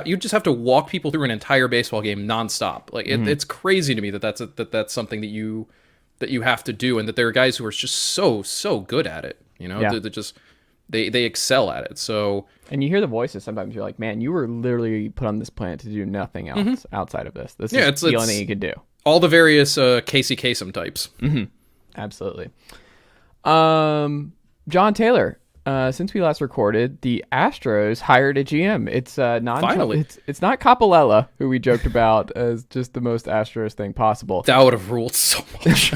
you just have to walk people through an entire baseball game nonstop. Like it's crazy to me that's something that you have to do, and that there are guys who are just so good at it. They're just they excel at it. So, and you hear the voices sometimes. You're like, man, you were literally put on this planet to do nothing else outside of this. This is the only thing you could do. All the various Casey Kasem types. Absolutely. Jon Tayler. Since we last recorded, the Astros hired a GM. It's Finally. It's not Capolella, who we joked about as just the most Astros thing possible. That would have ruled so much.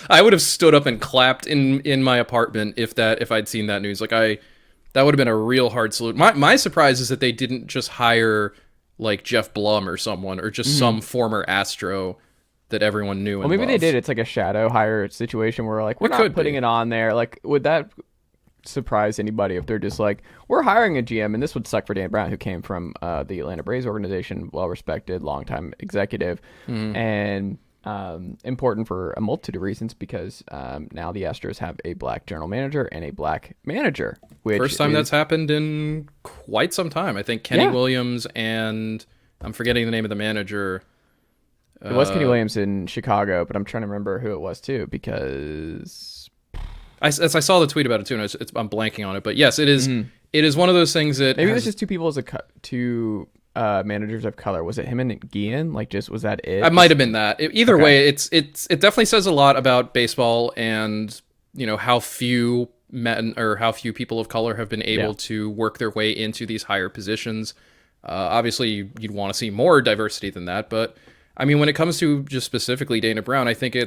I would have stood up and clapped in my apartment if I'd seen that news. Like that would have been a real hard salute. My surprise is that they didn't just hire like Jeff Blum or someone, or just some former Astro that everyone knew. Well, maybe they did. It's like a shadow hire situation where like we're not putting it on there. Like, would that surprise anybody if they're just like, we're hiring a GM? And this would suck for Dan Brown, who came from the Atlanta Braves organization, well respected, longtime executive, and important for a multitude of reasons, because now the Astros have a black general manager and a black manager. First time that's happened in quite some time. I think Kenny Williams and I'm forgetting the name of the manager. It was Kenny Williams in Chicago, but I'm trying to remember who it was too, because I saw the tweet about it too, and I'm blanking on it. But yes, it is. It is one of those things that maybe it was just two people as two managers of color. Was it him and Guillen? Like, just was that it? It might have been that. Either way, it definitely says a lot about baseball, and how few men or how few people of color have been able to work their way into these higher positions. Obviously, you'd want to see more diversity than that, but I mean, when it comes to just specifically Dana Brown, I think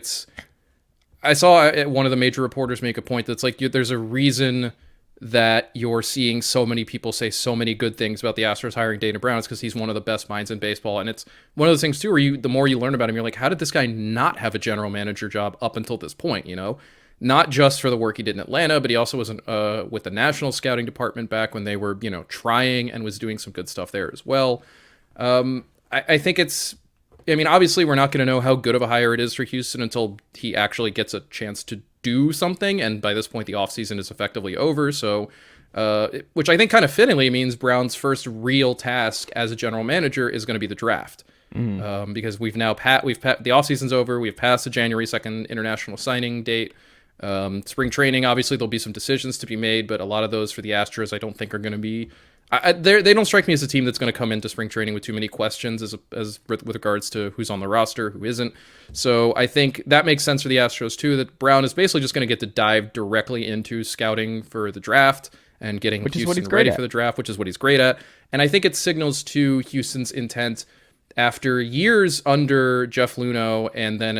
I saw one of the major reporters make a point that's like, there's a reason that you're seeing so many people say so many good things about the Astros hiring Dana Brown. It's because he's one of the best minds in baseball. And it's one of those things too, where the more you learn about him, you're like, how did this guy not have a general manager job up until this point? Not just for the work he did in Atlanta, but he also was with the national scouting department back when they were, trying, and was doing some good stuff there as well. I think obviously we're not going to know how good of a hire it is for Houston until he actually gets a chance to do something. And by this point, the offseason is effectively over. So, which I think kind of fittingly means Brown's first real task as a general manager is going to be the draft. Because we've now the offseason's over. We've passed the January 2nd international signing date. Spring training, obviously there'll be some decisions to be made, but a lot of those for the Astros I don't think are going to be they don't strike me as a team that's going to come into spring training with too many questions as with regards to who's on the roster, who isn't. So I think that makes sense for the Astros too, that Brown is basically just going to get to dive directly into scouting for the draft and getting Houston ready for the draft, which is what he's great at. And I think it signals to Houston's intent after years under Jeff Luhnow, and then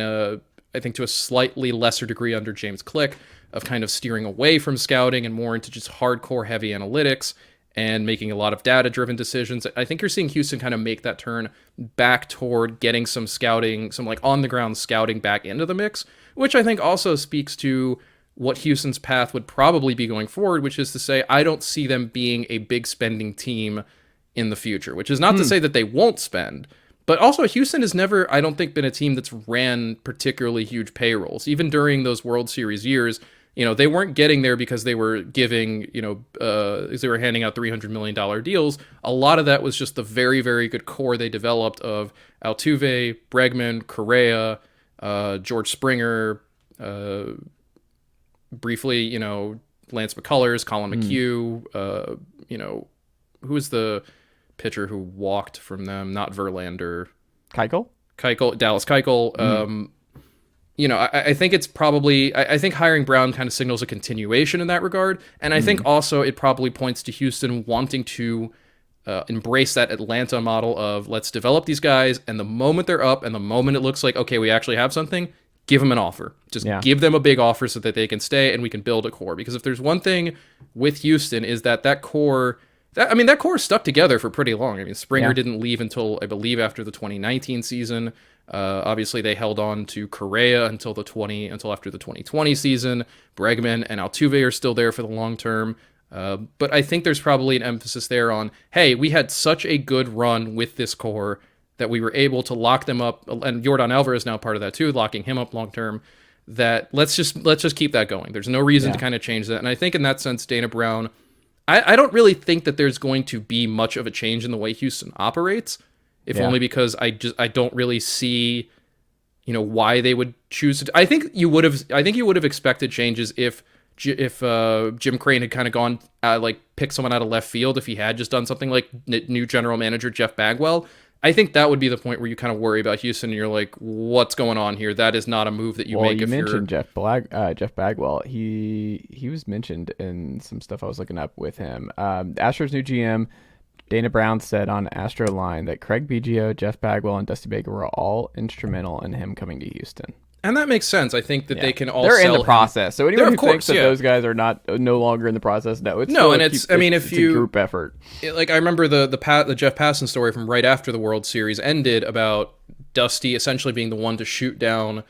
I think to a slightly lesser degree under James Click, of kind of steering away from scouting and more into just hardcore heavy analytics and making a lot of data-driven decisions. I think you're seeing Houston kind of make that turn back toward getting some scouting, some like on-the-ground scouting back into the mix, which I think also speaks to what Houston's path would probably be going forward, which is to say, I don't see them being a big spending team in the future, which is not to say that they won't spend, but also Houston has never, I don't think, been a team that's ran particularly huge payrolls. Even during those World Series years, they weren't getting there because they were giving, they were handing out $300 million deals. A lot of that was just the very, very good core they developed of Altuve, Bregman, Correa, George Springer, briefly, Lance McCullers, Colin McHugh, who was the pitcher who walked from them? Not Verlander. Keuchel, Dallas Keuchel. I think it's probably, I think hiring Brown kind of signals a continuation in that regard. And I think also it probably points to Houston wanting to embrace that Atlanta model of let's develop these guys. And the moment they're up and the moment it looks like, okay, we actually have something, give them an offer. Just give them a big offer so that they can stay and we can build a core. Because if there's one thing with Houston is that core, that core stuck together for pretty long. I mean, Springer didn't leave until, I believe, after the 2019 season. Obviously, they held on to Correa until after the 2020 season. Bregman and Altuve are still there for the long term. But I think there's probably an emphasis there on, hey, we had such a good run with this core that we were able to lock them up, and Yordan Alvarez is now part of that too, locking him up long term. That let's just keep that going. There's no reason to kind of change that. And I think in that sense, Dana Brown, I don't really think that there's going to be much of a change in the way Houston operates, if only because I don't really see, why they would choose to. I think you would have expected changes if Jim Crane had kind of gone pick someone out of left field, if he had just done something like new general manager Jeff Bagwell. I think that would be the point where you kind of worry about Houston and you're like, what's going on here? That is not a move that you make. You mentioned Jeff Bagwell. He was mentioned in some stuff I was looking up with him. Astros new GM Dana Brown said on Astro Line that Craig Biggio, Jeff Bagwell, and Dusty Baker were all instrumental in him coming to Houston. And that makes sense. I think that they can all they're sell in the process. So anyone who thinks that those guys are no longer in the process, it's a group effort. I remember the Jeff Passan story from right after the World Series ended about Dusty essentially being the one to shoot down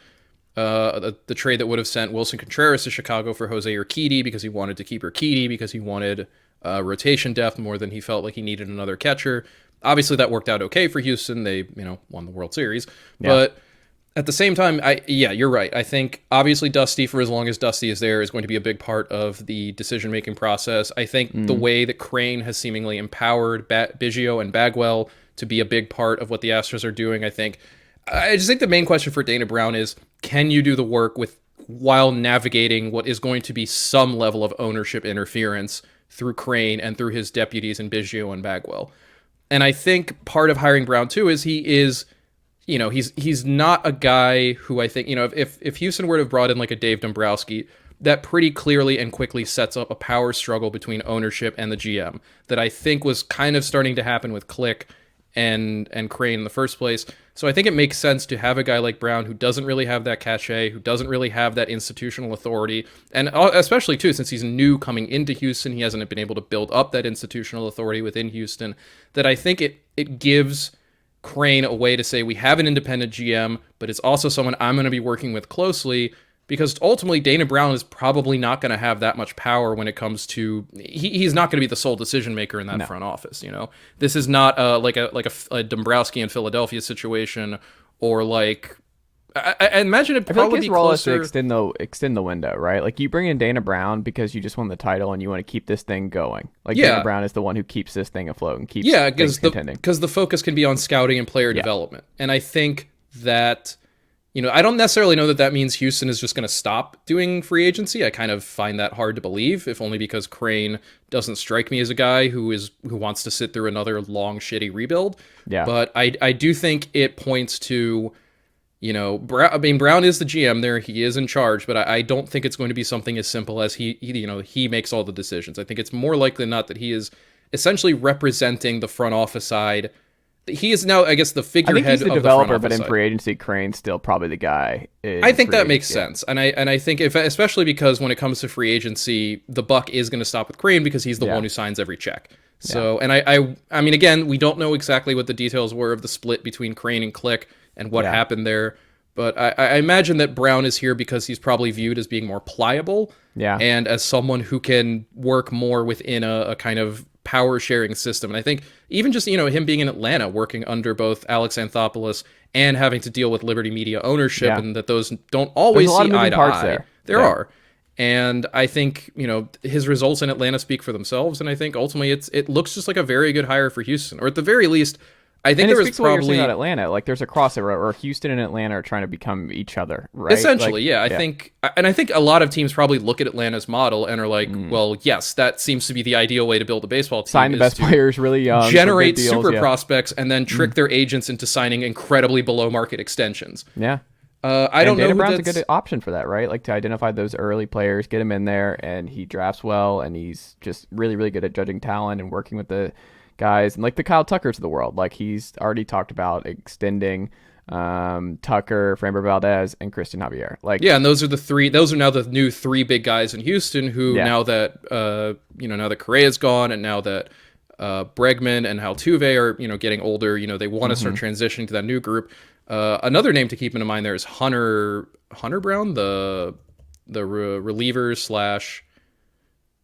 the trade that would have sent Wilson Contreras to Chicago for Jose Urquidy, because he wanted to keep Urquidy because he wanted rotation depth more than he felt like he needed another catcher. Obviously, that worked out okay for Houston. They won the World Series, but at the same time, you're right. I think obviously Dusty, for as long as Dusty is there, is going to be a big part of the decision-making process. I think the way that Crane has seemingly empowered Biggio and Bagwell to be a big part of what the Astros are doing, I just think the main question for Dana Brown is, can you do the work while navigating what is going to be some level of ownership interference through Crane and through his deputies in Biggio and Bagwell? And I think part of hiring Brown too is he's not a guy who I think, if Houston were to have brought in like a Dave Dombrowski, that pretty clearly and quickly sets up a power struggle between ownership and the GM that I think was kind of starting to happen with Click and Crane in the first place. So I think it makes sense to have a guy like Brown who doesn't really have that cachet, who doesn't really have that institutional authority, and especially too, since he's new coming into Houston, he hasn't been able to build up that institutional authority within Houston, that I think it gives Crane a way to say, we have an independent GM, but it's also someone I'm going to be working with closely, because ultimately Dana Brown is probably not going to have that much power when it comes to, he's not going to be the sole decision maker in that front office. This is not like a Dombrowski in Philadelphia situation, or like I imagine it probably his role is to extend the window, right? Like, you bring in Dana Brown because you just won the title and you want to keep this thing going. Like, Dana Brown is the one who keeps this thing afloat and keeps things contending. Because the focus can be on scouting and player development. And I think that, I don't necessarily know that means Houston is just going to stop doing free agency. I kind of find that hard to believe, if only because Crane doesn't strike me as a guy who wants to sit through another long, shitty rebuild. Yeah. But I do think it points to, Brown is the GM there. He is in charge, but I don't think it's going to be something as simple as he makes all the decisions. I think it's more likely than not that he is essentially representing the front office side. He is now, I guess, the figurehead of the front office. I think he's the developer, but in free agency, Crane's still probably the guy. I think that makes sense, and I think especially because when it comes to free agency, the buck is going to stop with Crane because he's the one who signs every check. So, and I mean, again, we don't know exactly what the details were of the split between Crane and Click and what happened there. But I imagine that Brown is here because he's probably viewed as being more pliable and as someone who can work more within a kind of power sharing system. And I think even just, him being in Atlanta, working under both Alex Anthopolous and having to deal with Liberty Media ownership, and that those don't always see eye to eye. There are. And I think, his results in Atlanta speak for themselves. And I think ultimately it looks just like a very good hire for Houston, or at the very least, I think there was probably what you're saying about Atlanta. Like, there's a crossover, or Houston and Atlanta are trying to become each other, right? Essentially, I think a lot of teams probably look at Atlanta's model and are like, well, yes, that seems to be the ideal way to build a baseball team. Sign the best players really young, generate super prospects, and then trick their agents into signing incredibly below market extensions. Yeah. I don't know. Dana Brown's a good option for that, right? Like, to identify those early players, get them in there, and he drafts well, and he's just really, really good at judging talent and working with the guys, and like the Kyle Tuckers of the world. Like, he's already talked about extending Tucker, Framber Valdez, and Christian Javier. And those are now the new three big guys in Houston who now that now that Correa's gone, and now that Bregman and Altuve are getting older, they want to start transitioning to that new group. Another name to keep in mind there is Hunter Brown, the reliever slash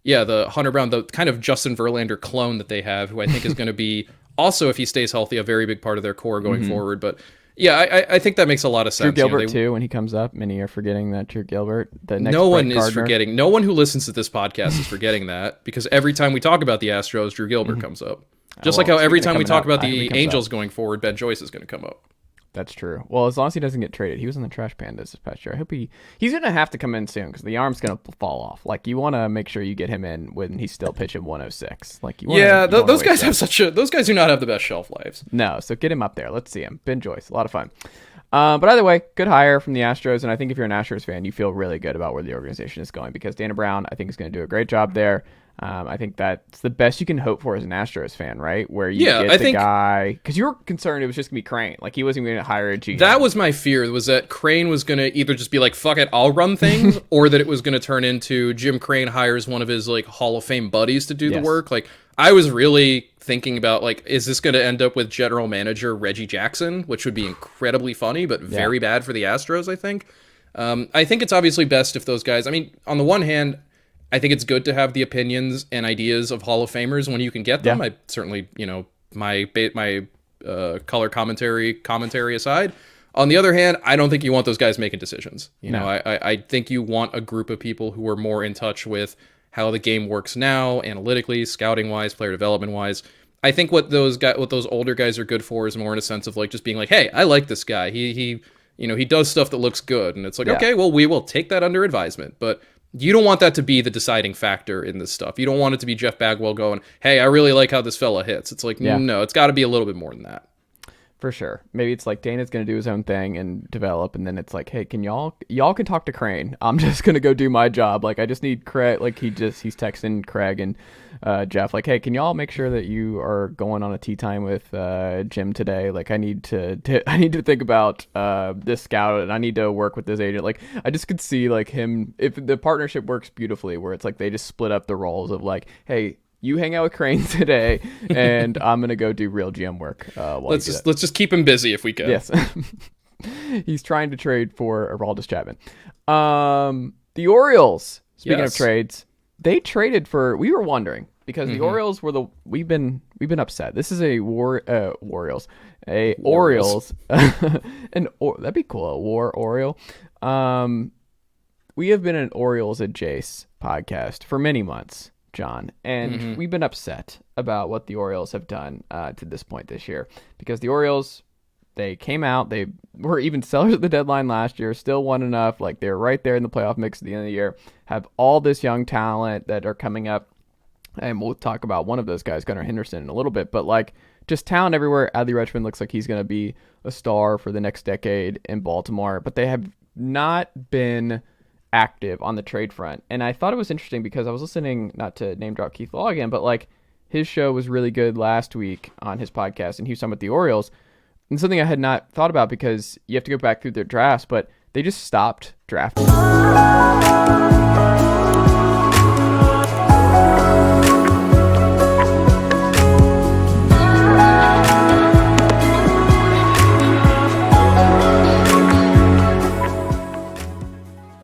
the Hunter Brown, the kind of Justin Verlander clone that they have, who I think is going to be also, if he stays healthy, a very big part of their core going forward. But Yeah, I think that makes a lot of sense. Drew Gilbert too, when he comes up, many are forgetting that Drew Gilbert, the next no one Brett is forgetting. No one who listens to this podcast is forgetting that, because every time we talk about the Astros, Drew Gilbert comes up. Just like how every time we talk about the Angels going forward, Ben Joyce is going to come up. That's true. Well, as long as he doesn't get traded. He was in the trash pandas this past year. I hope he's going to have to come in soon, because the arm's going to fall off. Like, you want to make sure you get him in when he's still pitching 106. Like, those guys have those guys do not have the best shelf lives. No, so get him up there. Let's see him. Ben Joyce, a lot of fun. But either way, good hire from the Astros, and I think if you're an Astros fan, you feel really good about where the organization is going, because Dana Brown, I think, is going to do a great job there. I think that's the best you can hope for as an Astros fan, right? Where you get the guy, because you were concerned it was just going to be Crane. Like, he wasn't going to hire a GM. That was my fear, was that Crane was going to either just be like, fuck it, I'll run things, or that it was going to turn into Jim Crane hires one of his, like, Hall of Fame buddies to do the work. Like, I was really thinking about, like, is this going to end up with general manager Reggie Jackson, which would be incredibly funny, but very bad for the Astros, I think. I think it's obviously best if those guys, I mean, on the one hand, I think it's good to have the opinions and ideas of Hall of Famers when you can get them. I certainly, my color commentary aside. On the other hand, I don't think you want those guys making decisions. I think you want a group of people who are more in touch with how the game works now, analytically, scouting wise, player development wise. I think what those older guys are good for is more in a sense of, like, just being like, hey, I like this guy. He does stuff that looks good, and it's like, okay, well, we will take that under advisement, but you don't want that to be the deciding factor in this stuff. You don't want it to be Jeff Bagwell going, hey, I really like how this fella hits. It's like, no, it's got to be a little bit more than that. For sure. Maybe it's like Dana's going to do his own thing and develop, and then it's like, hey, can y'all can talk to Crane. I'm just going to go do my job. Like, I just need Craig. Like, he's texting Craig and Jeff, like, hey, can y'all make sure that you are going on a tea time with Jim today? Like, I need to think about this scout, and I need to work with this agent. Like, I just could see, like, him, if the partnership works beautifully, where it's like they just split up the roles of, like, hey, you hang out with Crane today, and I'm gonna go do real GM work. Let's just keep him busy if we can. Yes, he's trying to trade for Aroldis Chapman. The Orioles. Speaking of trades, they traded for. We were wondering, because the Orioles were we've been upset. This is a Orioles, that'd be cool. A war Oriole. We have been an Orioles adjacent podcast for many months, John, and we've been upset about what the Orioles have done to this point this year, because the Orioles, they came out, they were even sellers at the deadline last year, still won enough, like they were right there in the playoff mix at the end of the year, have all this young talent that are coming up, and we'll talk about one of those guys, Gunnar Henderson, in a little bit, but like just talent everywhere. Adley Rutschman looks like he's going to be a star for the next decade in Baltimore, but they have not been active on the trade front. And I thought it was interesting because I was listening, not to name drop Keith Law again, but like his show was really good last week on his podcast, and he was talking about the Orioles, and something I had not thought about, because you have to go back through their drafts, but they just stopped drafting.